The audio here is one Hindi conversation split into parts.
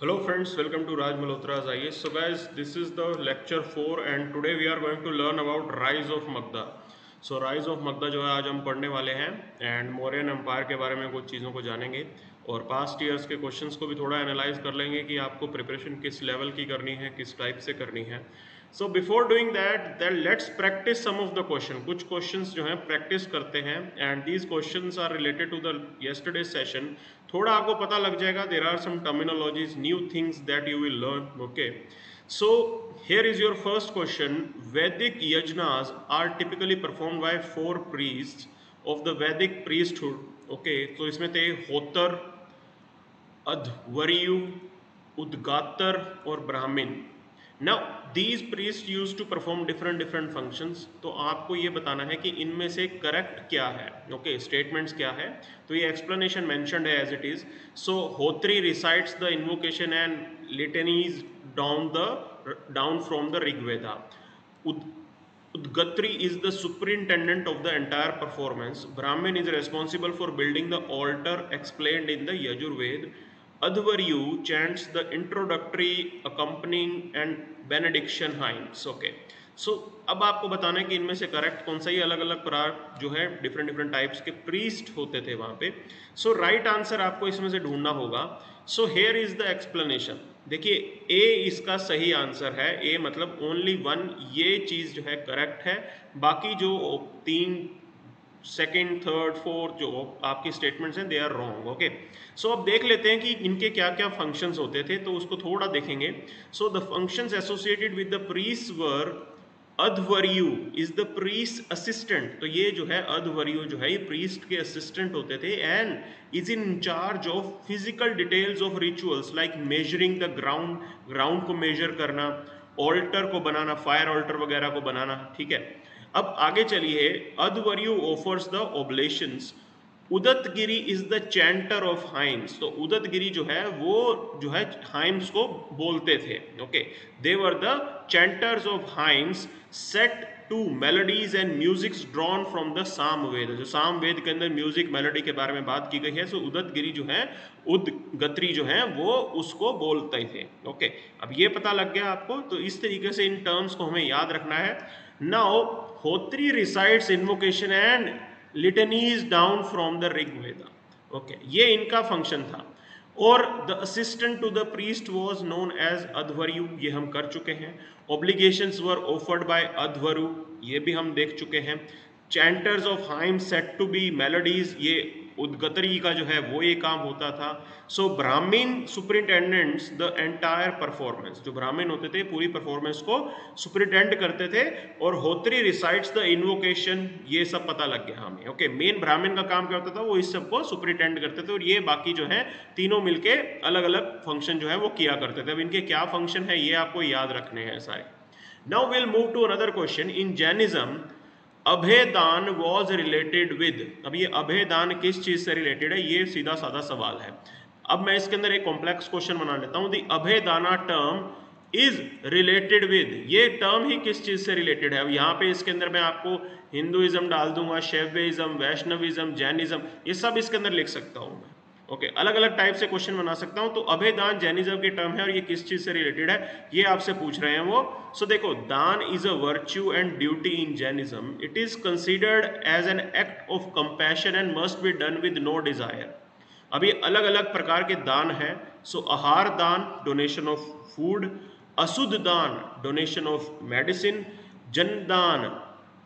Hello friends, welcome to Raj Malhotra's IAS. So guys, this is the lecture 4 and today we are going to learn about Rise of Magda. So Rise of Magda जो है आज हम पढ़ने वाले हैं एंड मौर्यन एम्पायर के बारे में कुछ चीज़ों को जानेंगे और पास्ट ईयर्स के क्वेश्चंस को भी थोड़ा एनालाइज कर लेंगे कि आपको प्रिपरेशन किस लेवल की करनी है, किस टाइप से करनी है. So before doing that then let's practise some of the question. कुछ क्वेश्चंस जो हैं प्रैक्टिस करते हैं and these questions are related to the yesterday session. थोड़ा आपको पता लग जाएगा. There are some terminologies, new things that you will learn. Okay, so here is your first question. Vedic yajnas are typically performed by four priests of the Vedic priesthood. Okay, तो इसमें थे होतर, अध्वर्यु, उद्गातर और ब्राह्मण. Now these priest use to perform different functions. तो आपको ये बताना है कि इनमें से करेक्ट क्या है. ओके, स्टेटमेंट्स क्या है. तो ये एक्सप्लेनेशन मेंशन्ड है as it is. So Hotri recites the invocation and litanies down from the Rigveda. Udgatri is the superintendent of the entire performance. Brahmin is responsible for building the altar explained in the Yajurved. Adhvaryu chants the introductory, accompanying and benediction hymns. Okay. सो अब आपको बताना है कि इनमें से करेक्ट कौन सा. ही अलग अलग प्रकार जो है डिफरेंट टाइप्स के प्रीस्ट होते थे वहाँ पे. सो राइट आंसर आपको इसमें से ढूंढना होगा. So here is the explanation. देखिए ए इसका सही आंसर है. ए मतलब ओनली वन, ये चीज़ जो है करेक्ट है. बाकी जो तीन, सेकेंड, थर्ड, फोर्थ जो आपकी स्टेटमेंट्स हैं दे आर रॉन्ग. ओके, सो अब देख लेते हैं कि इनके क्या क्या फंक्शंस होते थे, तो उसको थोड़ा देखेंगे. So the functions associated with the priest were Adhvaryu is the priest assistant. तो ये जो है अध्वर्यु जो है ये प्रीस्ट के असिस्टेंट होते थे and is in charge of physical details of rituals like measuring the ground को मेजर करना, ऑल्टर को बनाना, फायर ऑल्टर वगैरह को बनाना. ठीक है, अब आगे चलिए. Adhvaryu offers the oblations. Udgatri is the chanter of hymns. तो उदतगिरी जो है वो जो है हाइम्स को बोलते थे. Okay, they were the chanters of hymns set to melodies and musics drawn from the Samaveda. जो सामवेद के अंदर म्यूजिक मेलोडी के बारे में बात की गई है. सो उदतगिरी जो है, उदगत्री जो है वो उसको बोलते थे. ओके, अब ये पता लग गया आपको. तो इस तरीके से इन टर्म्स को हमें याद रखना है. Now Hotri recites invocation and litanies down from the Rigveda. Okay, ये इनका फंक्शन था. और the assistant to the priest was known as Adhvaryu, ये हम कर चुके हैं. Obligations were offered by Adhvaryu, ये भी हम देख चुके हैं. Chanters of hymn set to be melodies, ये उद्गतरी का जो है वो ये काम होता था. So Brahmin superintendents the entire performance. जो ब्राह्मण होते थे पूरी परफॉर्मेंस को सुपरिटेंड करते थे. और होत्री रिसाइट्स द इन्वोकेशन, ये सब पता लग गया हमें. ओके, मेन ब्राह्मण का काम क्या होता था, वो इस सब को सुपरिटेंड करते थे और ये बाकी जो है तीनों मिलके अलग अलग फंक्शन जो है वो किया करते थे. अब इनके क्या फंक्शन है ये आपको याद रखने हैं सारे. Now will move to another question. In Jainism Abhedan was related with. अब ये अभेदान किस चीज से रिलेटेड है, ये सीधा साधा सवाल है. अब मैं इसके अंदर एक कॉम्प्लेक्स क्वेश्चन बना लेता हूं. The Abhedana term is related with, ये टर्म ही किस चीज से रिलेटेड है. अब यहाँ पे इसके अंदर मैं आपको हिंदुइज्म डाल दूंगा, शैवइज्म, वैष्णविज्म, जैनिज्म, ये सब इसके अंदर लिख सकता हूं मैं. ओके, अलग अलग टाइप से क्वेश्चन बना सकता हूं. तो अभेदान जैनिज्म के टर्म है और ये किस चीज से रिलेटेड है ये आपसे पूछ रहे हैं वो. सो देखो, daan is a virtue and duty in Jainism. It is considered as an act of compassion and must be done with no desire. अब ये अलग अलग प्रकार के दान है. सो आहार दान, डोनेशन ऑफ फूड. अशुद्ध दान, डोनेशन ऑफ मेडिसिन. जनदान,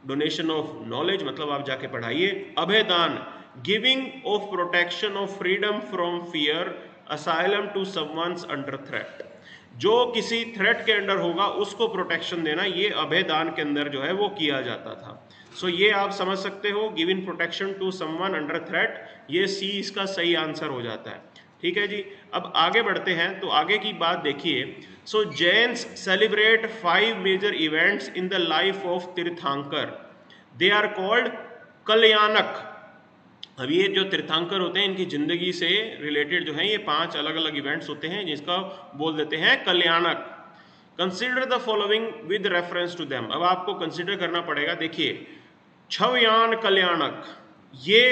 डोनेशन ऑफ नॉलेज, मतलब आप जाके पढ़ाइए. Abhedan, giving of protection of freedom from fear, asylum to someone's under threat. जो किसी थ्रेट के अंडर होगा उसको प्रोटेक्शन देना, ये अभेदान के अंदर जो है वो किया जाता था. सो ये आप समझ सकते हो, giving protection to someone under threat, ये सी इसका सही आंसर हो जाता है. ठीक है जी, अब आगे बढ़ते हैं. तो आगे की बात देखिए. So Jains celebrate 5 major events in the life of Tirthankar. They are called कल्याणक. अब ये जो तीर्थंकर होते हैं इनकी जिंदगी से रिलेटेड जो है ये 5 अलग अलग इवेंट्स होते हैं जिसका बोल देते हैं कल्याणक. Consider the following with reference to them. अब आपको कंसिडर करना पड़ेगा. देखिए, छवयान कल्याणक, ये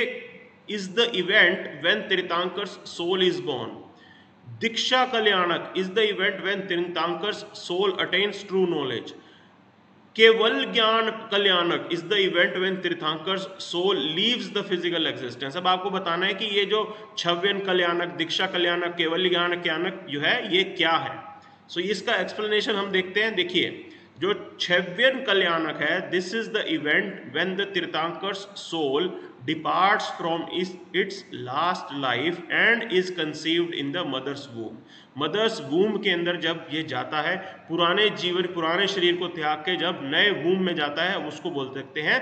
is the event when Tirthankar's soul is born. Diksha Kalyanak is the event when Tirthankar's soul attains true knowledge. Keval Gyan Kalyanak is the event when Tirthankar's soul leaves the physical existence. अब आपको बताना है कि ये जो छव्यन कल्याणक, दीक्षा कल्याणक, केवल ज्ञान कल्याणक जो है ये क्या है। सो इसका एक्सप्लेनेशन हम देखते हैं। देखिए, जो छव्यन कल्याणक है, this is the event when the Tirthankar's soul departs from its last life and is conceived in the mother's womb. Mother's womb के अंदर जब ये जाता है, पुराने जीवन, पुराने शरीर को त्याग के जब नए वूम में जाता है, उसको बोल सकते हैं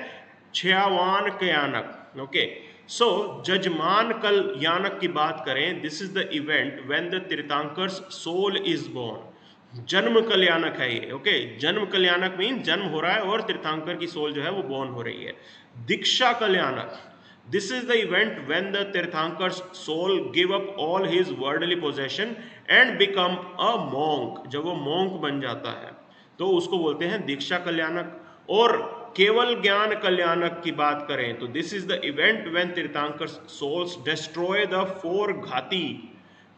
छयावान कयानक। ओके, सो जजमान कल्याणक की बात करें, this is the event when the Tirthankar's soul is born. Janma Kalyanak है ये। ओके, जन्म कल्याणक मीन जन्म हो रहा है और तीर्थंकर की सोल जो है वो बोर्न हो रही है। दीक्षा कल्याणक, this is the event when the Tirthankar's soul give up all his worldly possession and become a monk। जब वो monk बन जाता है तो उसको बोलते हैं दीक्षा कल्याणक। और केवल ज्ञान कल्याणक की बात करें तो this is the event when Tirthankar's souls destroy the four घाती,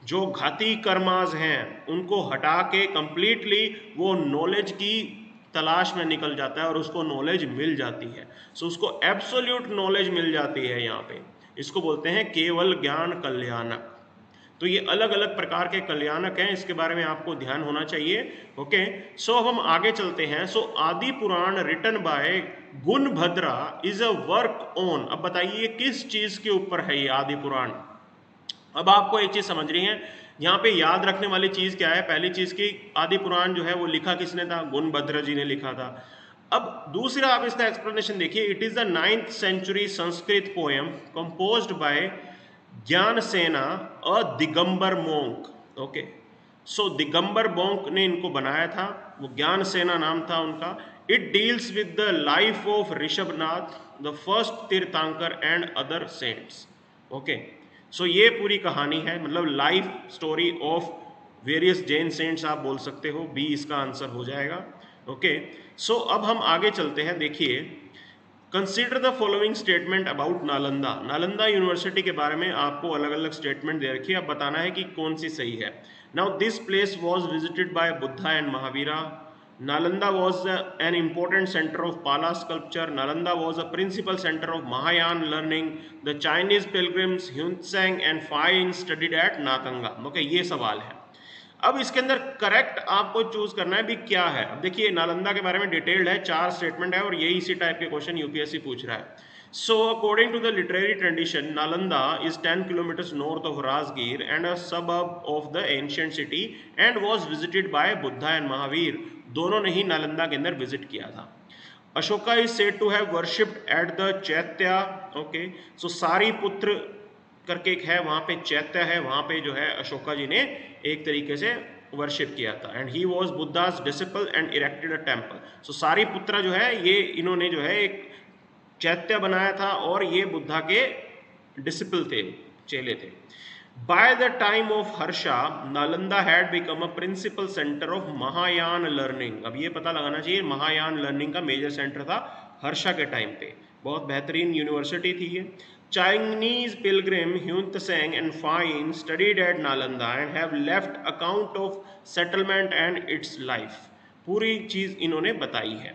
जो घाती कर्मास हैं उनको हटा के कंप्लीटली वो नॉलेज की तलाश में निकल जाता है और उसको नॉलेज मिल जाती है। सो उसको एब्सोल्यूट नॉलेज मिल जाती है। यहाँ पे इसको बोलते हैं केवल ज्ञान कल्याणक। तो ये अलग अलग प्रकार के कल्याणक हैं, इसके बारे में आपको ध्यान होना चाहिए। ओके, सो अब हम आगे चलते हैं। So Adi Purana written by Gunabhadra is a work on. अब बताइए किस चीज के ऊपर है ये आदि पुराण। अब आपको एक चीज समझनी है, यहाँ पे याद रखने वाली चीज क्या है। पहली चीज की आदि पुराण जो है वो लिखा किसने था, गुणभद्र जी ने लिखा था। अब दूसरा आप इसका एक्सप्लेनेशन देखिए, it is the 9th century Sanskrit poem composed by Gyan Sena a Digambar monk. Okay, so Digambar monk ने इनको बनाया था, वो ज्ञान सेना नाम था उनका। It deals with the life of Rishabhnath the first tirthankar and other saints. Okay, so ये पूरी कहानी है, मतलब life story of various Jain saints आप बोल सकते हो। बी इसका आंसर हो जाएगा। ओके, सो अब हम आगे चलते हैं। देखिए, consider the following statement about Nalanda. Nalanda university के बारे में आपको अलग अलग स्टेटमेंट दे रखी है, अब बताना है कि कौन सी सही है। Now this place was visited by Buddha and Mahavira. Nalanda was an important center of Pala sculpture. Nalanda was a principal center of Mahayana learning. The Chinese pilgrims Hunsang and Fain studied at Nakanga. Okay, ये सवाल है। अब इसके अंदर करेक्ट आपको चूज करना है भी क्या है। अब देखिए, नालंदा के बारे में डिटेल्ड है, 4 स्टेटमेंट है और यही इसी टाइप के क्वेश्चन यूपीएससी पूछ रहा है। So, according to the literary tradition, Nalanda is 10 kilometers north of Rajgir and a suburb of the ancient city and was visited by Buddha and Mahavir. दोनों ने ही नालंदा के अंदर विजिट किया था। Ashoka is said to have worshipped at the Chaitya. Okay, so Sariputra करके एक है, वहां पे चैत्य है, वहां पे जो है अशोका जी ने एक तरीके से वर्शिप किया था। And he was Buddha's disciple and erected a temple. So Sariputra जो है ये इन्होंने जो है एक चैत्य बनाया था और ये बुद्धा के डिसिपल थे, चेले थे। By the time of Harsha, Nalanda had become a principal center of Mahayana learning। अब ये पता लगाना चाहिए, महायान लर्निंग का मेजर सेंटर था हर्षा के टाइम पे। बहुत बेहतरीन यूनिवर्सिटी थी ये। Chinese pilgrim Hyun Tseng and Fain studied at Nalanda and have left account of settlement and its life। पूरी चीज इन्होंने बताई है।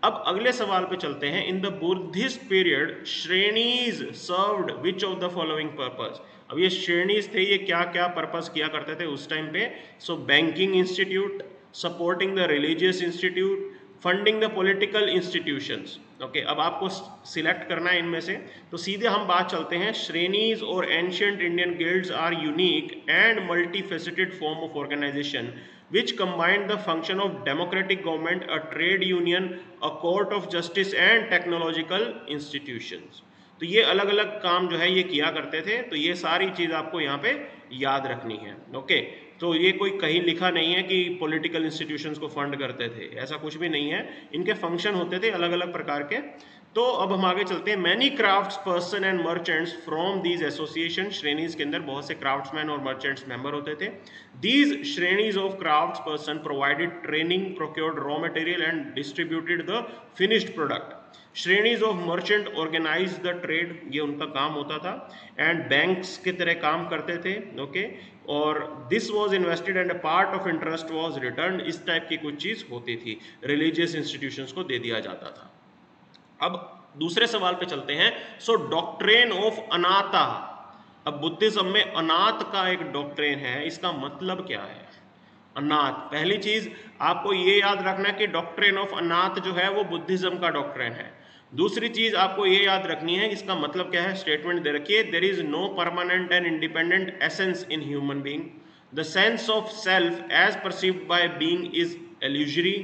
अब अगले सवाल पे चलते हैं। In the Buddhist period श्रेणीज served which of the following purpose. अब ये श्रेणीज थे, ये क्या क्या पर्पस किया करते थे उस टाइम पे। सो banking institute, supporting the religious institute, funding the political institutions. Okay, अब आपको सिलेक्ट करना है इनमें से, तो सीधे हम बात चलते हैं। श्रेणीज और ancient Indian guilds are unique and multifaceted form of organisation which combined the function of democratic government, a trade union, a court of justice and technological institutions। तो ये अलग अलग काम जो है ये किया करते थे। तो ये सारी चीज आपको यहाँ पे याद रखनी है। ओके, तो ये कोई कहीं लिखा नहीं है कि पॉलिटिकल इंस्टीट्यूशंस को फंड करते थे, ऐसा कुछ भी नहीं है। इनके फंक्शन होते थे अलग अलग प्रकार के। तो अब हम आगे चलते हैं। Many crafts person and merchants from these association. श्रेणीज के अंदर बहुत से क्राफ्ट्समैन और मर्चेंट्स मेंबर होते थे। These shrenis of crafts person provided training, procured raw material and distributed the finished product. Shrenis of merchant organise the trade, ये उनका काम होता था, एंड बैंक्स की तरह काम करते थे, ओके। और this was invested and a part of interest was written, इस टाइप की कुछ चीज होती थी, रिलीजियस इंस्टीट्यूशंस को दे दिया जाता था। अब दूसरे सवाल पे चलते हैं। सो डॉक्ट्रेन ऑफ अनाता, अब बुद्धिज्म में अनाथ का एक डॉक्ट्रेन है, इसका मतलब क्या है? अनाथ, पहली चीज आपको ये याद रखना है कि डॉक्ट्रेन ऑफ अनाथ जो है वो बुद्धिज्म का डॉक्ट्रेन है। दूसरी चीज आपको ये याद रखनी है, इसका मतलब क्या है, स्टेटमेंट दे रखिए, there is no permanent and independent essence in human being, the sense of self as perceived by being is illusory,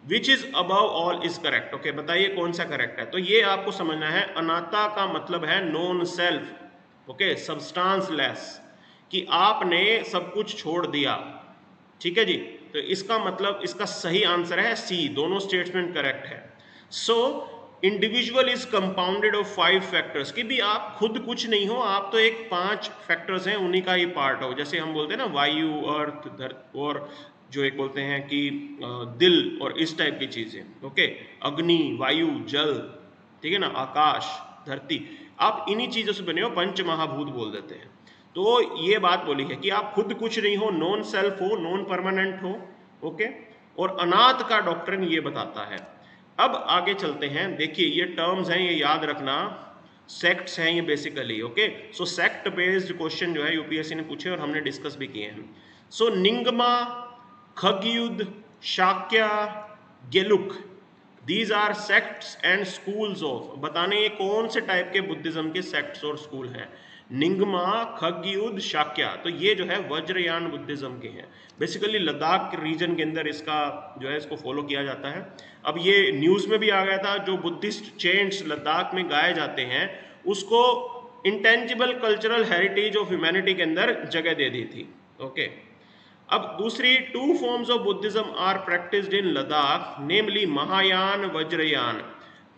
which is above all is correct. Okay, बताइए कौन सा करेक्ट है? तो ये आपको समझना है, अनाता का मतलब है non self, okay, substance less, कि आपने सब कुछ छोड़ दिया, ठीक है जी। तो इसका मतलब, इसका सही आंसर है सी, दोनों स्टेटमेंट करेक्ट है। So individual is compounded of 5 factors, कि भी आप खुद कुछ नहीं हो, आप तो एक 5 फैक्टर्स हैं उन्हीं का ही पार्ट हो। जैसे हम बोलते हैं ना, वायु, अर्थ, और जो एक बोलते हैं कि दिल, और इस टाइप की चीजें, ओके, अग्नि, वायु, जल, ठीक है ना, आकाश, धरती, आप इन्हीं चीजों से बने हो, पंच महाभूत बोल देते हैं। तो ये बात बोली है कि आप खुद कुछ नहीं हो, नॉन सेल्फ हो, नॉन परमानेंट हो, ओके। और अनाथ का डॉक्ट्रिन ये बताता है। अब आगे चलते हैं, देखिए ये टर्म्स हैं, ये याद रखना, सेक्ट्स हैं ये बेसिकली, ओके। सो सेक्ट बेस्ड क्वेश्चन जो है यूपीएससी ने पूछे और हमने डिस्कस भी किए हैं। सो निंगमा, खगयुद्ध, Sakya, Gelug, these are sects and schools of, बताने ये कौन से टाइप के बुद्धिज्म के सेक्ट्स और स्कूल हैं? निंगमा, खगयुद्ध, शाक्य, तो ये जो है वज्रयान बुद्धिज्म के हैं। बेसिकली लद्दाख के रीजन के अंदर इसका जो है इसको फॉलो किया जाता है। अब ये न्यूज़ में भी आ गया था, जो बुद्धिस्ट चेंट्स लद्दाख में गाए जाते हैं उसको intangible cultural heritage of humanity के अंदर जगह दे दी थी, ओके। अब दूसरी, 2 forms of Buddhism are practised in Ladakh, namely Mahayana, Vajrayana.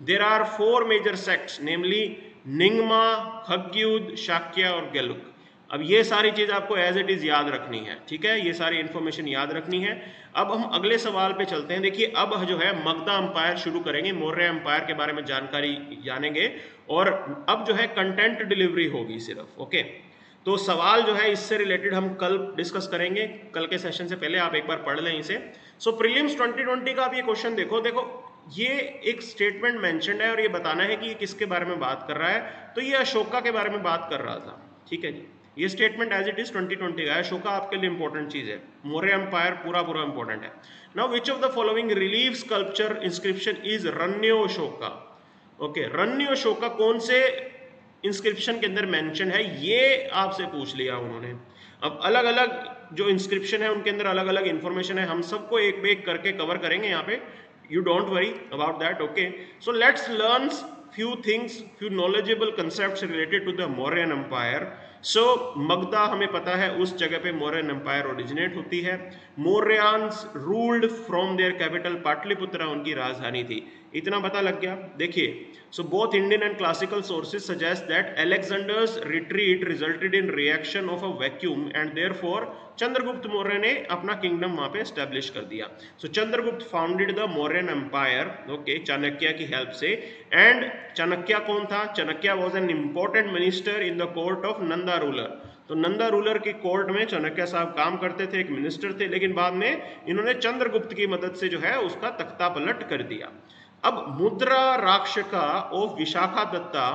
There are 4 major sects, namely Nyingma, खगयुद्ध, शाक्य और गेलुक। अब ये सारी चीज आपको एज इट इज याद रखनी है, ठीक है, ये सारी इंफॉर्मेशन याद रखनी है। अब हम अगले सवाल पे चलते हैं। देखिए अब जो है मगधा अंपायर शुरू करेंगे, मौर्य अंपायर के बारे में जानकारी जानेंगे, और अब जो है कंटेंट डिलीवरी होगी सिर्फ, ओके। तो सवाल जो है इससे रिलेटेड हम कल डिस्कस करेंगे, कल के सेशन से पहले आप एक बार पढ़ लें इसे। सो प्रीलिम्स 2020 का आप ये क्वेश्चन देखो, ये एक स्टेटमेंट मेंशन्ड है और ये बताना है कि ये किसके बारे में बात कर रहा है। तो ये अशोका के बारे में बात कर रहा था, ठीक है जी। ये स्टेटमेंट एज इट इज 2020 का है। अशोका आपके लिए इंपॉर्टेंट चीज है, मौर्य एम्पायर पूरा इंपॉर्टेंट है। Now which of the following relief sculpture inscription is रण्योशोका? ओके, रण्योशोका कौन से इंस्क्रिप्शन के अंदर मेंशन है, ये आपसे पूछ लिया उन्होंने। अब अलग अलग जो इंस्क्रिप्शन है उनके अंदर अलग अलग इंफॉर्मेशन है, हम सबको एक एक करके कवर करेंगे यहाँ पे, you don't worry about that, okay. So let's learn few things, few knowledgeable concepts related to the Mauryan Empire. So Magadha हमें पता है उस जगह पे Mauryan Empire ओरिजिनेट होती है। Mauryans ruled from their capital, Pataliputra उनकी राजधानी थी, इतना पता लग गया। देखिए, so both Indian and classical sources suggest that Alexander's retreat resulted in reaction of a vacuum and therefore Chandragupta Maurya ने अपना किंगडम वहां पे एस्टेब्लिश कर दिया। So Chandragupta founded the Mauryan empire, okay, Chanakya की हेल्प से। एंड चाणक्य कौन था? Chanakya was an important minister in the court of Nanda ruler. तो नंदा रूलर की कोर्ट में चाणक्य साहब काम करते थे, एक मिनिस्टर थे, लेकिन बाद में इन्होंने चंद्रगुप्त की मदद से जो है उसका तख्ता पलट कर दिया। अब मुद्रा राक्षका ऑफ विशाखा दत्ता,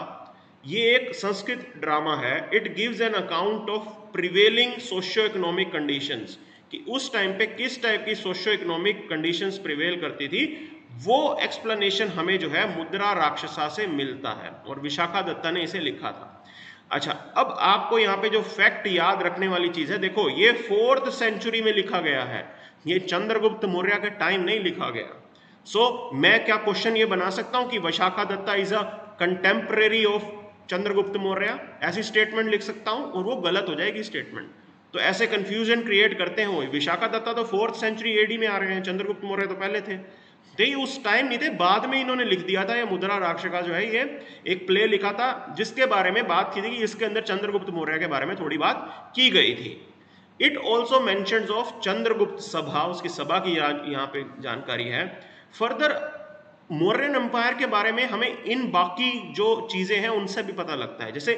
ये एक संस्कृत ड्रामा है। It gives an account of prevailing socio economic conditions, कि उस टाइम पे किस टाइप की सोशियो इकोनॉमिक कंडीशंस प्रिवेल करती थी, वो एक्सप्लेनेशन हमें जो है मुद्रा राक्षसा से मिलता है, और विशाखा दत्ता ने इसे लिखा था। अच्छा, अब आपको यहाँ पे जो फैक्ट याद रखने वाली चीज है, देखो ये 4th सेंचुरी में लिखा गया है, ये चंद्रगुप्त मौर्य के टाइम नहीं लिखा गया। सो मैं क्या क्वेश्चन ये बना सकता हूं कि Vishakha Datta is a contemporary of Chandragupta Maurya, ऐसी स्टेटमेंट लिख सकता हूं, और वो गलत हो जाएगी स्टेटमेंट। तो ऐसे कंफ्यूजन क्रिएट करते हैं। विशाखा दत्ता तो 4th सेंचुरी एडी में आ रहे हैं, चंद्रगुप्त मौर्य तो पहले थे, तो ये उस टाइम नहीं थे, बाद में इन्होंने लिख दिया था। ये मुद्रा राक्षका जो है ये एक प्ले लिखा था जिसके बारे में बात की थी कि इसके अंदर चंद्रगुप्त मौर्य के बारे में थोड़ी बात की गई थी। It also mentions of Chandragupta सभा, उसकी सभा की यहाँ पे जानकारी है। फर्दर मौर्यन एम्पायर के बारे में हमें इन बाकी जो चीजें हैं उनसे भी पता लगता है, जैसे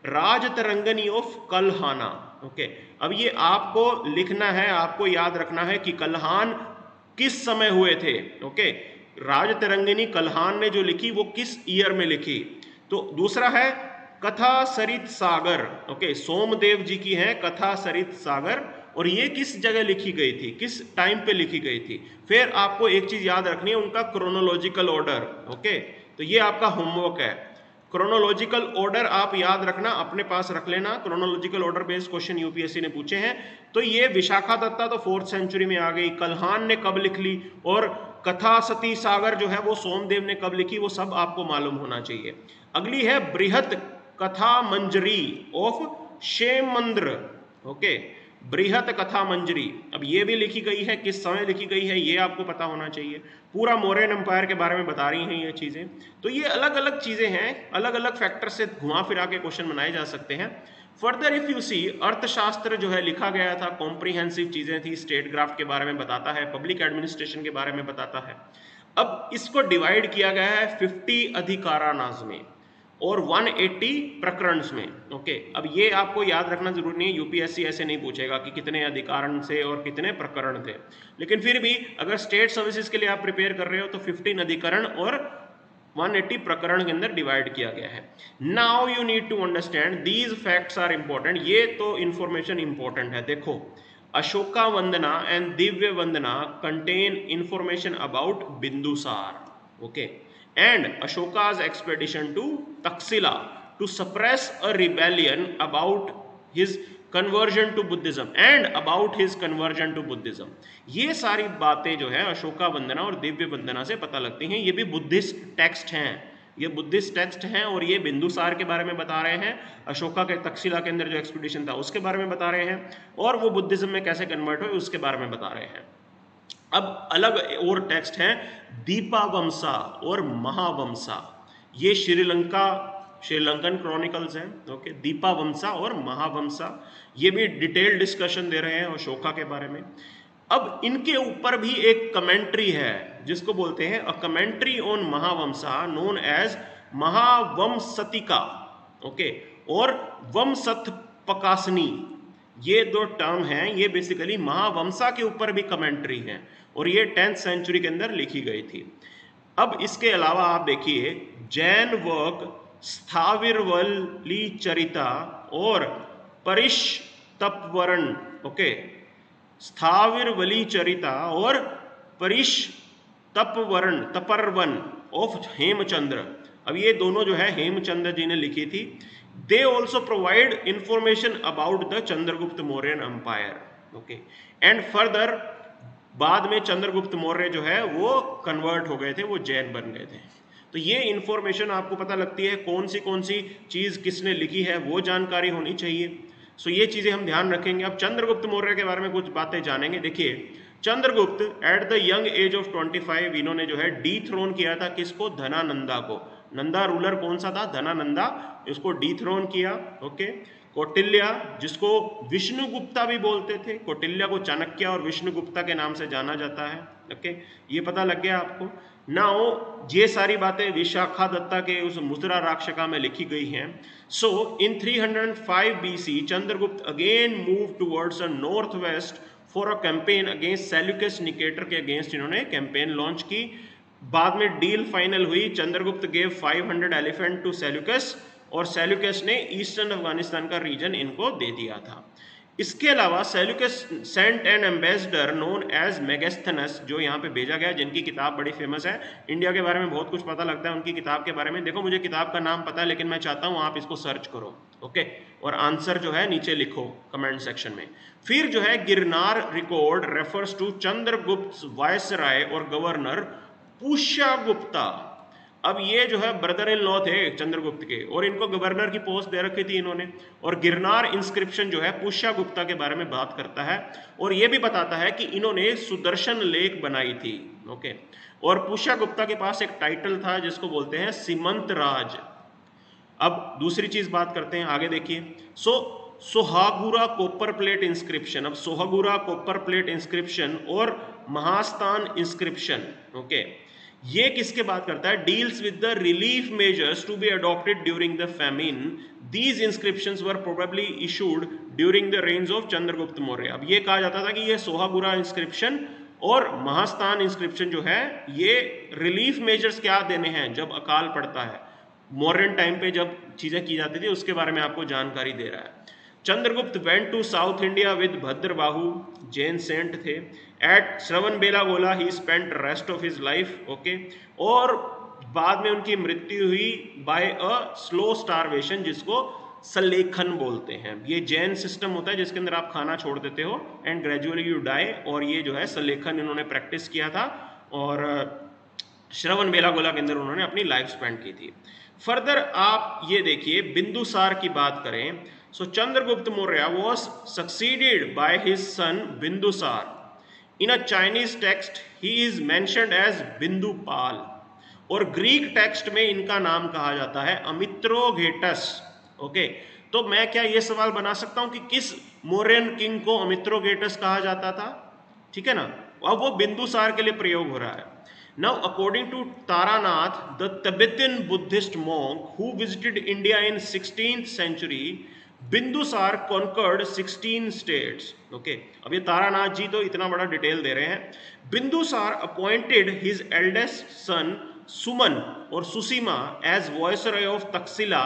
राजतरंगिणी ऑफ कल्हाना। ओके, अब ये आपको लिखना है, आपको याद रखना है कि कल्हान किस समय हुए थे। ओके, राजतरंगिणी कल्हान ने जो लिखी वो किस ईयर में लिखी। तो दूसरा है कथा सरित सागर। ओके, सोमदेव जी की है कथा सरित सागर, और ये किस जगह लिखी गई थी, किस टाइम पे लिखी गई थी। फिर आपको एक चीज याद रखनी है, उनका क्रोनोलॉजिकल ऑर्डर। ओके, तो ये आपका होमवर्क है। क्रोनोलॉजिकल ऑर्डर आप याद रखना, अपने पास रख लेना। Chronological order based question UPSC ने पूछे हैं। तो ये विशाखा दत्ता तो 4th सेंचुरी में आ गई, कल्हान ने कब लिख ली, और कथा सती सागर जो है वो सोमदेव ने कब लिखी, वो सब आपको मालूम होना चाहिए। अगली है बृहत कथा मंजरी ऑफ शेमंद्र। ओके, बृहत कथा मंजरी, अब ये भी लिखी गई है, किस समय लिखी गई है ये आपको पता होना चाहिए। पूरा मौर्यन एम्पायर के बारे में बता रही हैं ये चीजें। तो ये अलग अलग चीजें हैं, अलग अलग फैक्टर से घुमा फिरा के क्वेश्चन बनाए जा सकते हैं। फर्दर इफ यू सी, अर्थशास्त्र जो है लिखा गया था, कॉम्प्रिहेंसिव चीजें थी, स्टेट ग्राफ्ट के बारे में बताता है, पब्लिक एडमिनिस्ट्रेशन के बारे में बताता है। अब इसको डिवाइड किया गया है 50 अधिकारानाज में और 180 प्रकरण में। ओके, अब ये आपको याद रखना जरूरी नहीं है, यूपीएससी ऐसे नहीं पूछेगा कि कितने अधिकारण थे और कितने प्रकरण थे, लेकिन फिर भी अगर स्टेट सर्विसेज के लिए आप प्रिपेयर कर रहे हो तो 15 अधिकरण और 180 प्रकरण के अंदर डिवाइड किया गया है। Now you need to understand these facts are important, ये तो इंफॉर्मेशन इंपॉर्टेंट है। देखो, अशोका वंदना and Divyavadana contain information about Bindusara. Okay, and Ashoka's expedition to Taxila to suppress a rebellion about his conversion to Buddhism and about his conversion to Buddhism। ये सारी बातें जो है अशोका वंदना और दिव्य वंदना से पता लगती हैं। ये भी बुद्धिस्ट टेक्स्ट हैं, ये बुद्धिस्ट टेक्स्ट हैं, और ये बिंदुसार के बारे में बता रहे हैं, अशोका के तक्षशिला के अंदर जो एक्सपीडिशन था उसके बारे में बता रहे हैं, और वो बुद्धिज्म में कैसे कन्वर्ट हुए उसके बारे में बता रहे हैं। अब अलग और टेक्स्ट हैं, दीपावमसा और महावमसा, ये श्रीलंकन क्रॉनिकल्स हैं। ओके, दीपावमसा और महावमसा, ये भी डिटेल डिस्कशन दे रहे हैं अशोका के बारे में। अब इनके ऊपर भी एक कमेंट्री है जिसको बोलते हैं a commentary on Mahavamsa, known as Mahavamsatika. Okay, और वमसत पकासनी, ये दो टर्म हैं, ये बेसिकली महावमसा के ऊपर भी कमेंट्री हैं, और ये 10th सेंचुरी के अंदर लिखी गई थी। अब इसके अलावा आप देखिए जैन वर्क स्थाविरवली चरिता और परिश तपवरण। ओके, स्थाविरवली चरिता और परिश तपरवन ऑफ हेमचंद्र, अब ये दोनों जो है हेमचंद्र जी ने लिखी थी। They also provide information about the Chandragupta Mauryan empire. Okay, and further बाद में चंद्रगुप्त मौर्य जो है वो कन्वर्ट हो गए थे, वो जैन बन गए थे। तो ये इंफॉर्मेशन आपको पता लगती है, कौन सी चीज किसने लिखी है वो जानकारी होनी चाहिए। सो ये चीजें हम ध्यान रखेंगे। अब चंद्रगुप्त मौर्य के बारे में कुछ बातें जानेंगे। देखिए, Chandragupta at the young age of 25 इन्होंने जो है डीथ्रोन किया था, किसको, धनानंदा को। नंदा रूलर कौन सा था, धनानंदा, इसको डीथ्रोन किया। ओके, कौटिल्य जिसको विष्णुगुप्ता भी बोलते थे, कौटिल्य को चाणक्य और विष्णुगुप्ता के नाम से जाना जाता है। ओके, ये पता लग गया आपको। नाउ ये सारी बातें विशाखा दत्ता के उस मुद्रा राक्षका में लिखी गई हैं। So in 305 BC Chandragupta again move towards a north west for a campaign against Seleucus Nicator के अगेंस्ट इन्होंने कैंपेन लॉन्च की। बाद में डील फाइनल हुई, Chandragupta gave 500 elephant to Seleucus, और सेल्यूकस ने ईस्टर्न अफगानिस्तान का रीजन इनको दे दिया था। इसके अलावा Seleucus sent an ambassador known as Megasthenes, जो यहाँ पे भेजा गया, जिनकी किताब बड़ी फेमस है, इंडिया के बारे में बहुत कुछ पता लगता है उनकी किताब के बारे में। देखो, मुझे किताब का नाम पता है, लेकिन मैं चाहता हूँ आप इसको सर्च करो। ओके, और आंसर जो है नीचे लिखो कमेंट सेक्शन में। फिर जो है Girnar record refers to Chandragupta viceroy और गवर्नर पुष्यगुप्ता। अब ये जो है ब्रदर इन लॉ थे चंद्रगुप्त के, और इनको गवर्नर की पोस्ट दे रखी थी इन्होंने। और गिरनार इंस्क्रिप्शन जो है पुष्यगुप्ता के बारे में बात करता है, और ये भी बताता है कि इन्होंने सुदर्शन लेक बनाई थी। ओके, और पुष्यगुप्ता के पास एक टाइटल था जिसको बोलते हैं सीमंत राज। अब दूसरी चीज बात करते हैं, आगे देखिए। सोहागुरा कॉपर प्लेट इंस्क्रिप्शन। अब सोहागुरा कॉपर प्लेट इंस्क्रिप्शन और महास्थान इंस्क्रिप्शन, ओके, ये किसके बात करता है? Deals with the relief measures to be adopted during the famine. These inscriptions were probably issued during the range of Chandragupta Maurya. अब ये कहा जाता था कि ये सोहागुरा इंस्क्रिप्शन और महास्थान इंस्क्रिप्शन जो है ये रिलीफ मेजर्स क्या देने हैं जब अकाल पड़ता है, मौर्यन टाइम पे जब चीजें की जाती थी उसके बारे में आपको जानकारी दे रहा है. Chandragupta went to south India with Bhadrabahu, Jain saint थे. At Shravanabelagola he spent rest of his life. Okay, और बाद में उनकी मृत्यु हुई बाय अ स्लो स्टारवेशन, जिसको सलेखन बोलते हैं. ये जैन सिस्टम होता है जिसके अंदर आप खाना छोड़ देते हो एंड ग्रेजुअली यू डाई, और ये जो है सलेखन इन्होंने प्रैक्टिस किया था और श्रवणबेलागोला के अंदर उन्होंने अपनी लाइफ स्पेंड की थी. फर्दर आप ये देखिए बिंदुसार की बात करें. So Chandragupta Maurya was succeeded by his son Bindusar. In a Chinese text he is mentioned as Bindupal, और ग्रीक टेक्स्ट में इनका नाम कहा जाता है अमित्रोगेटस. ओके, तो मैं क्या ये सवाल बना सकता हूं कि किस मौर्यन किंग को अमित्रोगेटस कहा जाता था? ठीक है ना, अब वो बिंदुसार के लिए प्रयोग हो रहा है. Now, according to Taranath, the Tibetan Buddhist monk who visited India in 16th century, Bindusara conquered 16 states. Okay, अब ये तारानाथ जी तो इतना बड़ा डिटेल दे रहे हैं. Bindusara appointed his eldest son Suman और Susima as viceroy of Taxila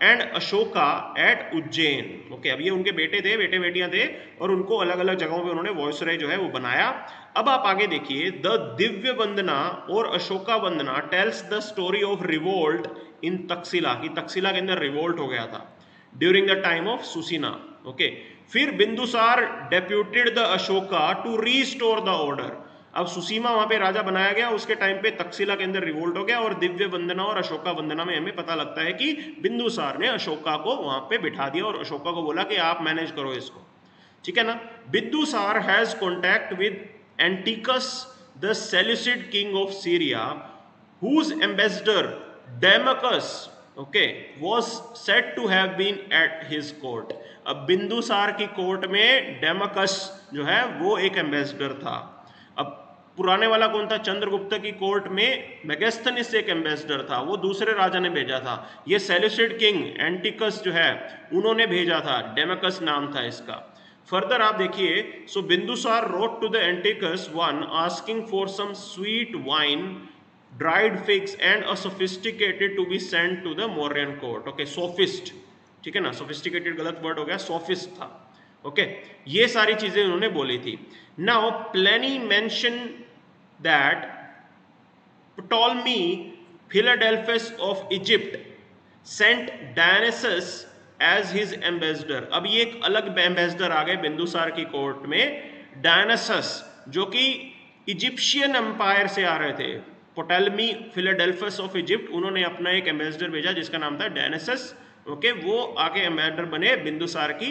and Ashoka at Ujjain. Okay, अब ये उनके बेटे थे, बेटे बेटियां थे, और उनको अलग अलग जगहों पे उन्होंने वॉइसरॉय जो है वो बनाया. अब आप आगे देखिए, द दिव्य वंदना और Ashokavadana tells the story of revolt in Taxila, की तक्षशिला के अंदर रिवोल्ट हो गया था during the time of Susima. Okay, फिर Bindusara deputed the Ashoka to restore the order. अब सुसीमा वहां पे राजा बनाया गया, उसके टाइम पे तक्षशिला के अंदर रिवोल्ट हो गया, और दिव्य वंदना और अशोका वंदना में हमें पता लगता है कि बिंदुसार ने अशोका को वहां पे बिठा दिया और अशोका को बोला कि आप मैनेज करो इसको. ठीक है ना. Bindusara has contact with Antiochus the Seleucid king of Syria, whose ambassador Deimachus was said to have been at his court. अब बिंदुसार की कोर्ट में डेमकस जो है वो एक एम्बेसडर था. अब पुराने वाला कौन था? चंद्रगुप्त की कोर्ट में मेगस्थनिस एक एम्बेसडर था, वो दूसरे राजा ने भेजा था. ये सेल्यूसिड किंग एंटिकस जो है उन्होंने भेजा था, डेमकस नाम था इसका. फर्दर आप देखिए, so Bindusara wrote to the Antiochus one asking for some sweet wine, dried figs and a sophisticated to be sent to the Mauryan court. Okay, sophist, ठीक है ना, sophisticated गलत वर्ड हो गया, sophist था. ओके, ये सारी चीजें उन्होंने बोली थी. Now Pliny mentioned that Ptolemy Philadelphus of Egypt sent Dionysus as his ambassador. अब ये एक अलग एम्बेसडर आ गए बिंदुसार की कोर्ट में, डायनासस, जो कि इजिप्शियन एम्पायर से आ रहे थे. पोटलमी फिलाडेल्फस ऑफ इजिप्ट, उन्होंने अपना एक एम्बेसडर भेजा जिसका नाम था डायनासस. ओके, वो आके एम्बेसडर बने बिंदुसार की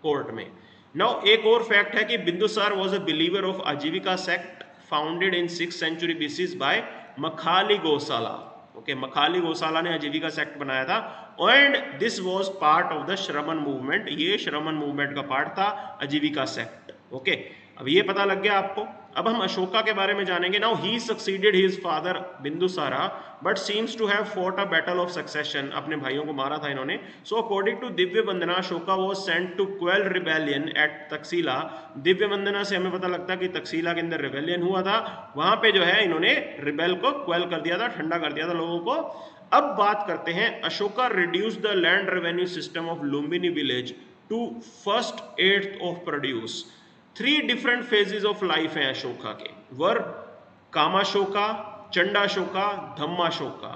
कोर्ट में. नाउ एक और फैक्ट है कि Bindusara was a believer of Ajivika sect founded in 6th century BC by Makkhali Gosala. Okay, Makkhali Gosala ने आजीविका सेक्ट बनाया था, and this was part of the Shramana movement. ये श्रमण मूवमेंट का पार्ट था आजीविका सेक्ट. ओके, अब ये पता लग गया आपको. अब हम अशोका के बारे में जानेंगे. Now he succeeded his father Bindusara but seems to have fought a battle of succession. अपने भाइयों को मारा था इन्होंने. सो according to Divyavadana, Ashoka was sent to quell rebellion at Taxila. Divyavadana से हमें पता लगता है कि तक्षशिला के अंदर रिबेलियन हुआ था. वहां पे जो है इन्होंने रिबेल को क्वेल कर दिया था, ठंडा कर दिया था लोगों को. अब बात करते हैं, Ashoka reduce the land revenue system of Lumbini village to 1/8 of produce. 3 different phases of life हैं अशोका के. वर कामाशोका, चंडाशोका, धम्माशोका.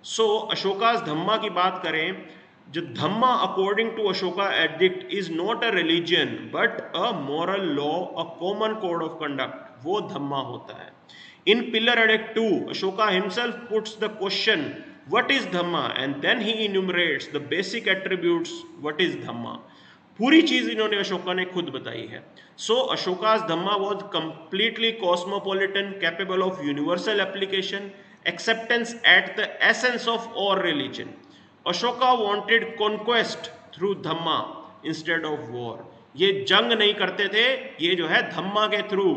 सो अशोकास धम्मा की बात करें, जो Dhamma according to Ashoka edict is not a religion but a moral law, a common code of conduct, वो धम्मा होता है. In pillar edict 2, Ashoka himself puts the question what is Dhamma and then he enumerates the basic attributes what is Dhamma. पूरी चीज इन्होंने अशोका ने खुद बताई है. So Ashoka's Dhamma was completely cosmopolitan, capable of universal application, acceptance at the essence of all religion. Ashoka wanted conquest through Dhamma instead of war. ये जंग नहीं करते थे, ये जो है धम्मा के थ्रू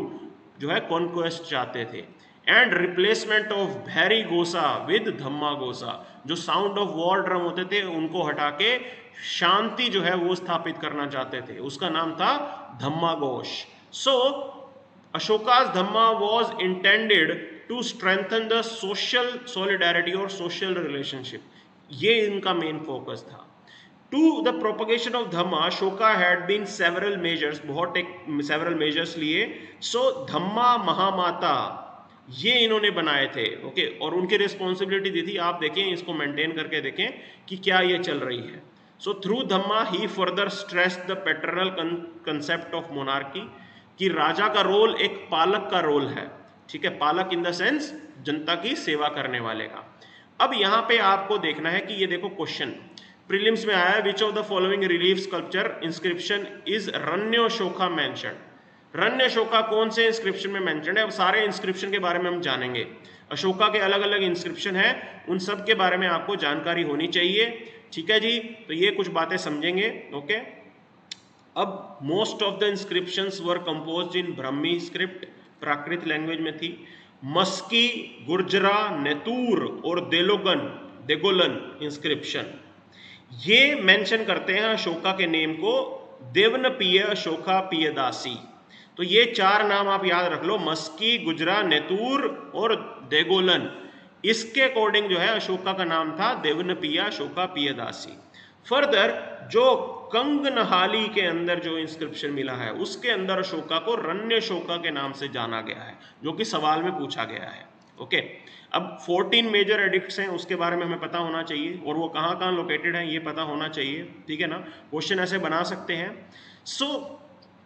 जो है कॉन्क्वेस्ट चाहते थे. एंड रिप्लेसमेंट ऑफ भैरी गोसा विद धम्मा गोसा। जो साउंड ऑफ वॉर ड्रम होते थे उनको हटा के शांति जो है वो स्थापित करना चाहते थे, उसका नाम था धम्मा घोष। सो अशोका's धम्मा was intended to strengthen the social solidarity और social relationship, ये इनका मेन फोकस था। To the propagation of Dhamma, Ashoka had been several measures, बहुत एक several measures लिए। So धम्मा महामाता ये इन्होंने बनाए थे, ओके, और उनकी रिस्पॉन्सिबिलिटी दी थी। आप देखें, इसको मेंटेन करके देखें कि क्या ये चल रही है। So through Dhamma he further stressed the paternal concept of monarchy, कि राजा का रोल एक पालक का रोल है, ठीक है, पालक इन द सेंस जनता की सेवा करने वाले का। अब यहाँ पे आपको देखना है कि ये देखो क्वेश्चन प्रीलिम्स में आया है, which of the following relief sculpture inscription is रण्योशोका मेंशन। रण्योशोका कौन से इंस्क्रिप्शन में मेंशन है? अब सारे इंस्क्रिप्शन के बारे में हम जानेंगे। अशोका के अलग अलग इंस्क्रिप्शन है, उन सब के बारे में आपको जानकारी होनी चाहिए, ठीक है जी। तो ये कुछ बातें समझेंगे, ओके। अब most of the inscriptions were composed in Brahmi script, Prakrit language में थी। मस्की, गुर्जरा, नेतूर और देगोलन इंस्क्रिप्शन ये मेंशन करते हैं अशोका के नेम को, देवनपिय, अशोका, पियदासी। तो ये चार नाम आप याद रख लो, मस्की, गुजरा, नेतूर और देगोलन। इसके अकॉर्डिंग जो है अशोका का नाम था देवनपिया, अशोका, पियदासी। फर्दर जो कंगनहाली के अंदर जो इंस्क्रिप्शन मिला है उसके अंदर अशोका को रण्यशोका के नाम से जाना गया है, जो कि सवाल में पूछा गया है, ओके। अब 14 मेजर एडिक्ट्स हैं, उसके बारे में हमें पता होना चाहिए, और वो कहाँ कहाँ लोकेटेड है ये पता होना चाहिए, ठीक है ना। क्वेश्चन ऐसे बना सकते हैं। सो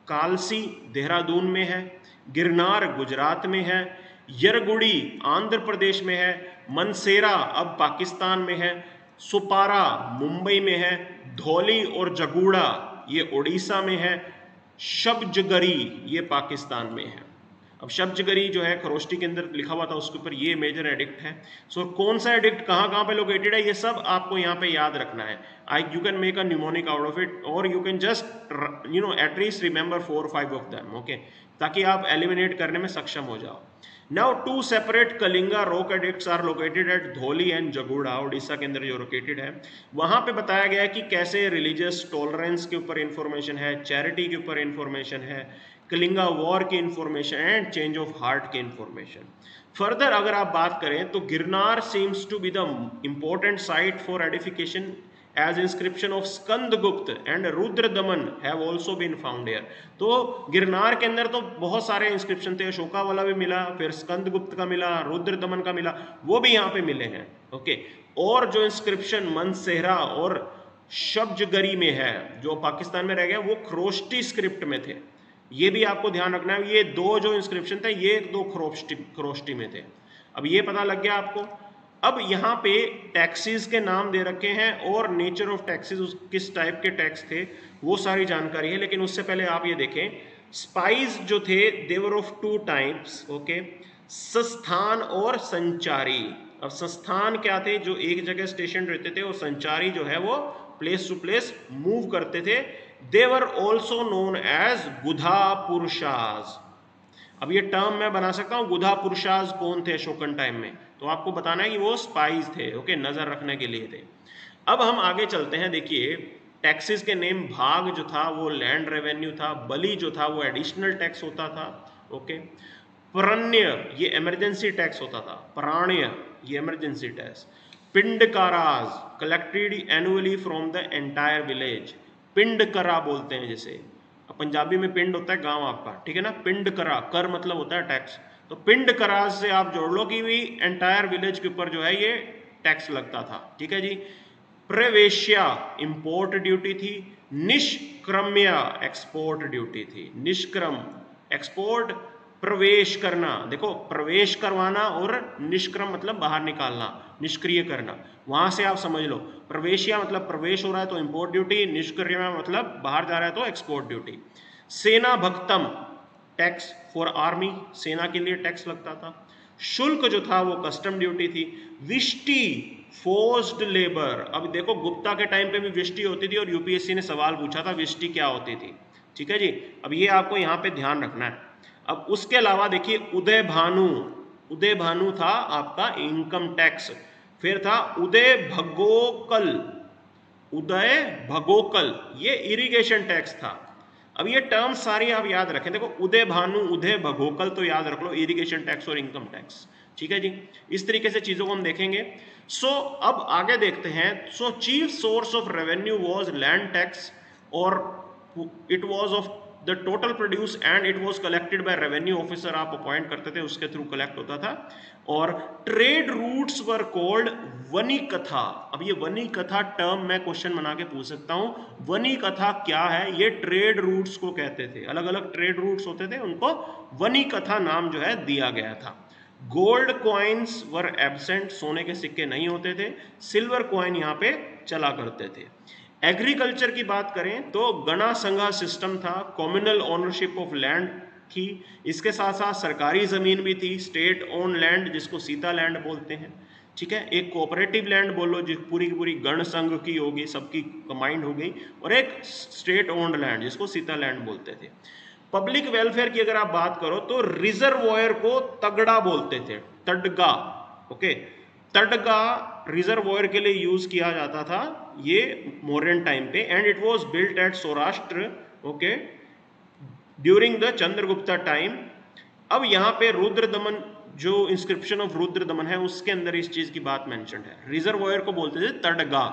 कालसी देहरादून में है, गिरनार गुजरात में है, यरगुड़ी आंध्र प्रदेश में है, मनसेरा अब पाकिस्तान में है, सुपारा मुंबई में है, धौली और जगूड़ा ये उड़ीसा में है, शब्जगरी ये पाकिस्तान में है। अब शब्जगरी जो है खरोष्टी के अंदर लिखा हुआ था, उसके ऊपर ये मेजर एडिक्ट है। सो कौन सा एडिक्ट कहाँ कहाँ पे लोकेटेड है ये सब आपको यहाँ पे याद रखना है। You can make a mnemonic out of it, और you can just at least remember 4 or 5 of them, okay, ताकि आप एलिमिनेट करने में सक्षम हो जाओ। Now 2 separate Kalinga rock edicts are located at Dhauli and Jaugada, Orissa के अंदर जो लोकेटेड है। वहां पे बताया गया है कि कैसे रिलीजियस टॉलरेंस के ऊपर इंफॉर्मेशन है, चैरिटी के ऊपर इंफॉर्मेशन है, कलिंगा वॉर की information and change of heart की इंफॉर्मेशन। फर्दर अगर आप बात करें तो Girnar seems to be the important site for edification as inscription of Skandagupta and Rudradaman have also been found here. तो गिरनार के अंदर तो बहुत सारे इंस्क्रिप्शन थे, अशोका वाला भी मिला, फिर स्कंदगुप्त का मिला, रुद्रदमन का मिला, वो भी यहाँ पे मिले हैं, ओके। और जो इंस्क्रिप्शन मनसेहरा और शब्जगरी में है जो पाकिस्तान में रह गया, वो खरोष्टी स्क्रिप्ट में थे। ये भी आपको ध्यान रखना है, ये दो जो इंस्क्रिप्शन थे ये 2 खरोष्टी में थे। अब ये पता लग गया आपको। अब यहाँ पे टैक्सेस के नाम दे रखे हैं और नेचर ऑफ टैक्सेस, किस टाइप के टैक्स थे वो सारी जानकारी है। लेकिन उससे पहले आप ये देखें, स्पाइस जो थे देवर ऑफ 2 टाइप्स, ओके, संस्थान और संचारी। अब संस्थान क्या थे? जो एक जगह स्टेशन रहते थे, और संचारी जो है वो प्लेस टू प्लेस मूव करते थे। They were also known as Gudhapurushas. अब ये टर्म मैं बना सकता हूँ, गुधा पुरुषाज कौन थे अशोकन टाइम में, तो आपको बताना है कि वो स्पाइस थे, ओके, नजर रखने के लिए थे। अब हम आगे चलते हैं। देखिए टैक्सेस के नेम, भाग जो था वो लैंड रेवेन्यू था, बलि जो था वो एडिशनल टैक्स होता था, ओके। प्रण्य ये इमरजेंसी टैक्स होता था, प्राण्य ये emergency tax. Pindakaras collected annually from the entire village, Pindakara बोलते हैं जिसे, पंजाबी में पिंड होता है गांव आपका, ठीक है ना, पिंड करा, कर मतलब होता है टैक्स, तो पिंड कराज से आप जोड़ लो कि भी एंटायर विलेज के ऊपर जो है ये टैक्स लगता था, ठीक है जी। प्रवेश्या इंपोर्ट ड्यूटी थी, निष्क्रम्य एक्सपोर्ट ड्यूटी थी। निष्क्रम एक्सपोर्ट, प्रवेश करना, देखो प्रवेश करवाना, और निष्क्रम मतलब बाहर निकालना, निष्क्रिय करना, वहां से आप समझ लो। प्रवेशिया मतलब प्रवेश हो रहा है तो इंपोर्ट ड्यूटी, निष्क्रिय मतलब बाहर जा रहा है तो एक्सपोर्ट ड्यूटी। सेना भक्तम टैक्स फॉर आर्मी, सेना के लिए टैक्स लगता था। शुल्क जो था वो कस्टम ड्यूटी थी। विष्टि फोर्स्ड लेबर, अब देखो गुप्ता के टाइम पे भी विष्टि होती थी और यूपीएससी ने सवाल पूछा था विष्टि क्या होती थी, ठीक है जी। अब ये आपको यहाँ पे ध्यान रखना है। अब उसके अलावा देखिए उदय भानु उदय भानु था आपका इनकम टैक्स, फिर था उदय भगोकल, उदय भगोकल ये इरिगेशन टैक्स था। अब ये टर्म सारी आप याद रखें, देखो उदय भानु उदय भगोकल तो याद रख लो, इरिगेशन टैक्स और इनकम टैक्स, ठीक है जी। इस तरीके से चीजों को हम देखेंगे। सो अब आगे देखते हैं। So chief source of revenue was land tax, और it was of the total produce and it was collected by revenue officer, आप अपॉइंट करते थे, उसके थ्रू कलेक्ट होता था। और ट्रेड रूट्स वर कॉल्ड वनी कथा। अब ये वनी कथा टर्म मैं क्वेश्चन बना के पूछ सकता हूं, वनी कथा क्या है? ये ट्रेड रूट्स को कहते थे, अलग अलग ट्रेड रूट्स होते थे, उनको वनी कथा नाम जो है दिया गया था। गोल्ड कॉइन्स वर एब्सेंट, सोने के सिक्के नहीं होते थे, सिल्वर कॉइन यहाँ पे चला करते थे। एग्रीकल्चर की बात करें तो गणा संघा सिस्टम था, कम्युनल ओनरशिप ऑफ लैंड थी, इसके साथ साथ सरकारी ज़मीन भी थी, स्टेट ओन लैंड जिसको सीता लैंड बोलते हैं, ठीक है। एक कोऑपरेटिव लैंड बोलो जो पूरी की पूरी गण संघ की होगी, सबकी कंबाइंड हो गई, और एक स्टेट ओन्ड लैंड जिसको सीता लैंड बोलते थे। पब्लिक वेलफेयर की अगर आप बात करो तो रिजर्वॉयर को तगड़ा बोलते थे, तडगा, ओके। तडगा रिजर्वॉयर के लिए यूज किया जाता था ये मौर्यन टाइम पे, and it was built at Saurashtra, okay, during the Chandragupta time. अब यहाँ पे रुद्र दमन, जो इंस्क्रिप्शन ऑफ रुद्र दमन है उसके अंदर इस चीज की बात मेंशन है, रिजर्वॉयर को बोलते थे तडगा,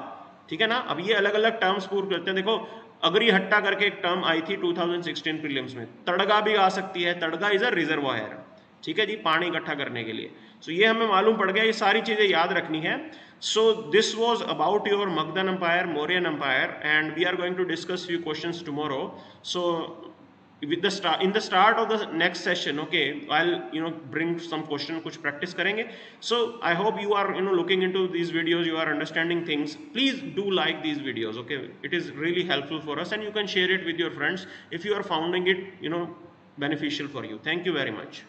ठीक है ना। अब ये अलग अलग टर्म्स पूरे करते हैं, देखो अगरी हट्टा करके एक टर्म आई थी 2016 प्रीलिम्स में, तड़गा भी आ सकती है, तड़गा इज अ रिजर्वायर, ठीक है जी, पानी इकट्ठा करने के लिए। सो ये हमें मालूम पड़ गया, ये सारी चीजें याद रखनी है। So this was about your Magadhan empire, Mauryan empire, and we are going to discuss few questions tomorrow. So with the start, in the start of the next session, okay, I'll bring some question, kuch practice karenge. So I hope you are looking into these videos, you are understanding things. Please do like these videos, okay, it is really helpful for us, and you can share it with your friends if you are finding it beneficial for you. Thank you very much.